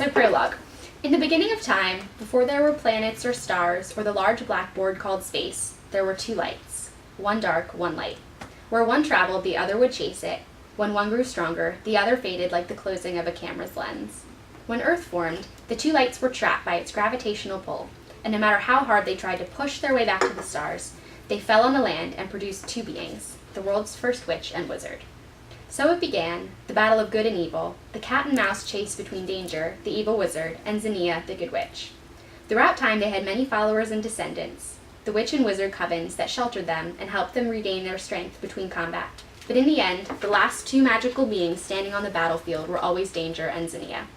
So prologue. In the beginning of time, before there were planets or stars or the large blackboard called space, there were two lights. One dark, one light. Where one traveled, the other would chase it. When one grew stronger, the other faded like the closing of a camera's lens. When Earth formed, the two lights were trapped by its gravitational pull, and no matter how hard they tried to push their way back to the stars, they fell on the land and produced two beings, the world's first witch and wizard. So it began, the battle of good and evil, the cat and mouse chase between Danger, the evil wizard, and Xenia, the good witch. Throughout time they had many followers and descendants, the witch and wizard covens that sheltered them and helped them regain their strength between combat. But in the end, the last two magical beings standing on the battlefield were always Danger and Xenia.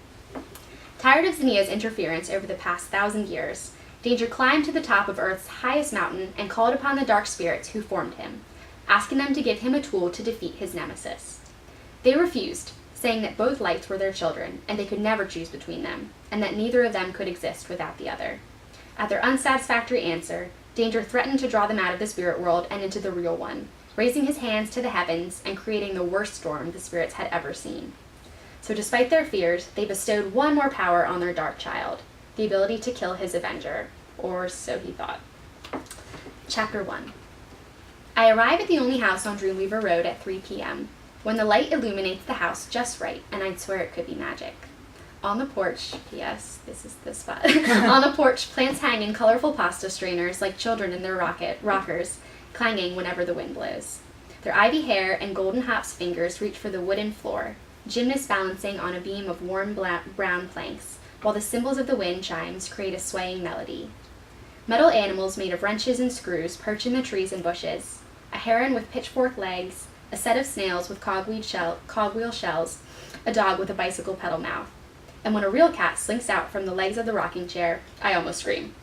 Tired of Xenia's interference over the past 1,000 years, Danger climbed to the top of Earth's highest mountain and called upon the dark spirits who formed him, asking them to give him a tool to defeat his nemesis. They refused, saying that both lights were their children, and they could never choose between them, and that neither of them could exist without the other. At their unsatisfactory answer, Danger threatened to draw them out of the spirit world and into the real one, raising his hands to the heavens and creating the worst storm the spirits had ever seen. So despite their fears, they bestowed one more power on their dark child, the ability to kill his avenger, or so he thought. Chapter 1. I arrive at the only house on Dreamweaver Road at 3 p.m., when the light illuminates the house just right, and I'd swear it could be magic. On the porch, yes, this is the spot. On the porch, plants hang in colorful pasta strainers like children in their rockers, clanging whenever the wind blows. Their ivy hair and golden hops fingers reach for the wooden floor, gymnasts balancing on a beam of warm brown planks, while the cymbals of the wind chimes create a swaying melody. Metal animals made of wrenches and screws perch in the trees and bushes, a heron with pitchfork legs, a set of snails with cogwheel shells, a dog with a bicycle pedal mouth. And when a real cat slinks out from the legs of the rocking chair, I almost scream.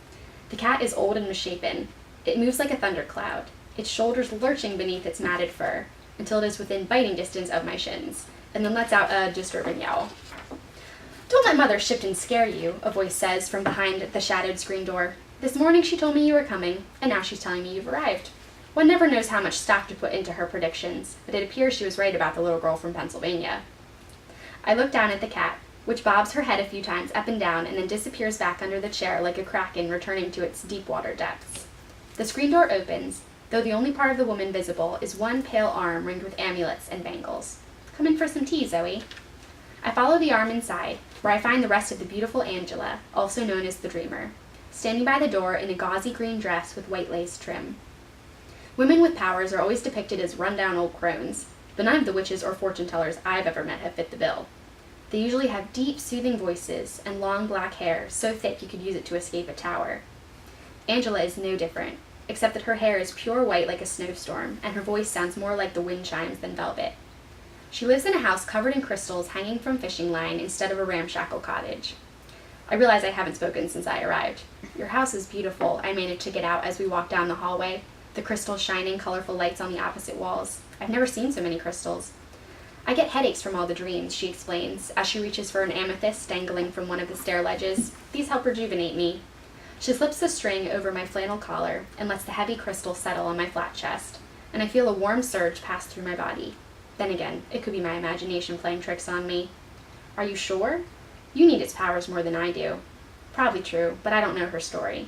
The cat is old and misshapen. It moves like a thundercloud, its shoulders lurching beneath its matted fur, until it is within biting distance of my shins, and then lets out a disturbing yowl. "Don't let Mother Shipton scare you," a voice says from behind the shadowed screen door. "This morning she told me you were coming, and now she's telling me you've arrived." One never knows how much stock to put into her predictions, but it appears she was right about the little girl from Pennsylvania. I look down at the cat, which bobs her head a few times up and down and then disappears back under the chair like a kraken returning to its deep water depths. The screen door opens, though the only part of the woman visible is one pale arm ringed with amulets and bangles. "Come in for some tea, Zoe." I follow the arm inside, where I find the rest of the beautiful Angela, also known as the Dreamer, standing by the door in a gauzy green dress with white lace trim. Women with powers are always depicted as run-down old crones, but none of the witches or fortune-tellers I've ever met have fit the bill. They usually have deep, soothing voices and long black hair, so thick you could use it to escape a tower. Angela is no different, except that her hair is pure white like a snowstorm, and her voice sounds more like the wind chimes than velvet. She lives in a house covered in crystals hanging from fishing line instead of a ramshackle cottage. I realize I haven't spoken since I arrived. "Your house is beautiful," I managed to get out as we walked down the hallway, the crystals shining colorful lights on the opposite walls. I've never seen so many crystals. "I get headaches from all the dreams," she explains, as she reaches for an amethyst dangling from one of the stair ledges. "These help rejuvenate me." She slips the string over my flannel collar and lets the heavy crystal settle on my flat chest, and I feel a warm surge pass through my body. Then again, it could be my imagination playing tricks on me. "Are you sure? You need its powers more than I do." Probably true, but I don't know her story.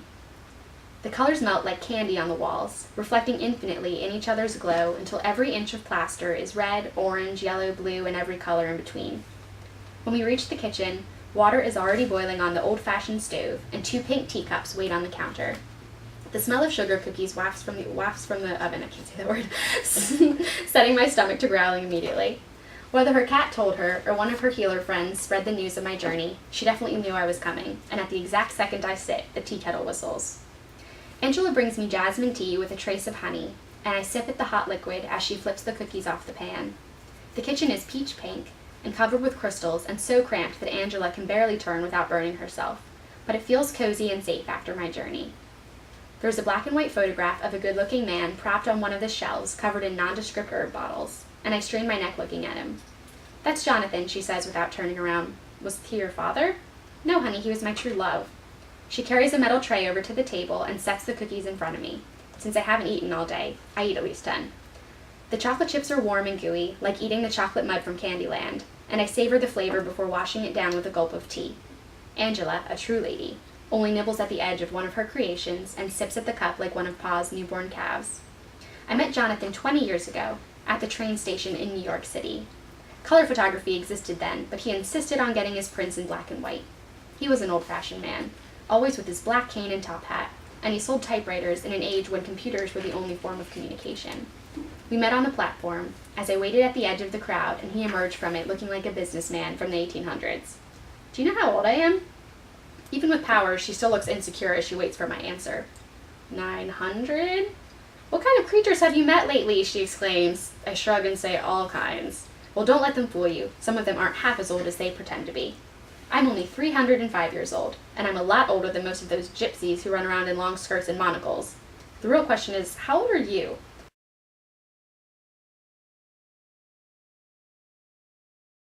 The colors melt like candy on the walls, reflecting infinitely in each other's glow until every inch of plaster is red, orange, yellow, blue, and every color in between. When we reach the kitchen, water is already boiling on the old-fashioned stove, and 2 pink teacups wait on the counter. The smell of sugar cookies wafts from the oven, I can't say the word, setting my stomach to growling immediately. Whether her cat told her, or one of her healer friends spread the news of my journey, she definitely knew I was coming, and at the exact second I sit, the tea kettle whistles. Angela brings me jasmine tea with a trace of honey, and I sip at the hot liquid as she flips the cookies off the pan. The kitchen is peach pink, and covered with crystals, and so cramped that Angela can barely turn without burning herself, but it feels cozy and safe after my journey. There's a black and white photograph of a good-looking man propped on one of the shelves covered in nondescript herb bottles, and I strain my neck looking at him. "That's Jonathan," she says without turning around. "Was he your father?" "No, honey, he was my true love." She carries a metal tray over to the table and sets the cookies in front of me. Since I haven't eaten all day, I eat at least 10. The chocolate chips are warm and gooey, like eating the chocolate mud from Candyland, and I savor the flavor before washing it down with a gulp of tea. Angela, a true lady, only nibbles at the edge of one of her creations and sips at the cup like one of Pa's newborn calves. I met Jonathan 20 years ago at the train station in New York City. Color photography existed then, but he insisted on getting his prints in black and white. He was an old-fashioned man, always with his black cane and top hat, and he sold typewriters in an age when computers were the only form of communication. We met on the platform as I waited at the edge of the crowd, and he emerged from it looking like a businessman from the 1800s. Do you know how old I am? Even with powers, she still looks insecure as she waits for my answer. 900? What kind of creatures have you met lately? She exclaims. I shrug and say all kinds. Well, don't let them fool you. Some of them aren't half as old as they pretend to be. I'm only 305 years old, and I'm a lot older than most of those gypsies who run around in long skirts and monocles. The real question is, how old are you?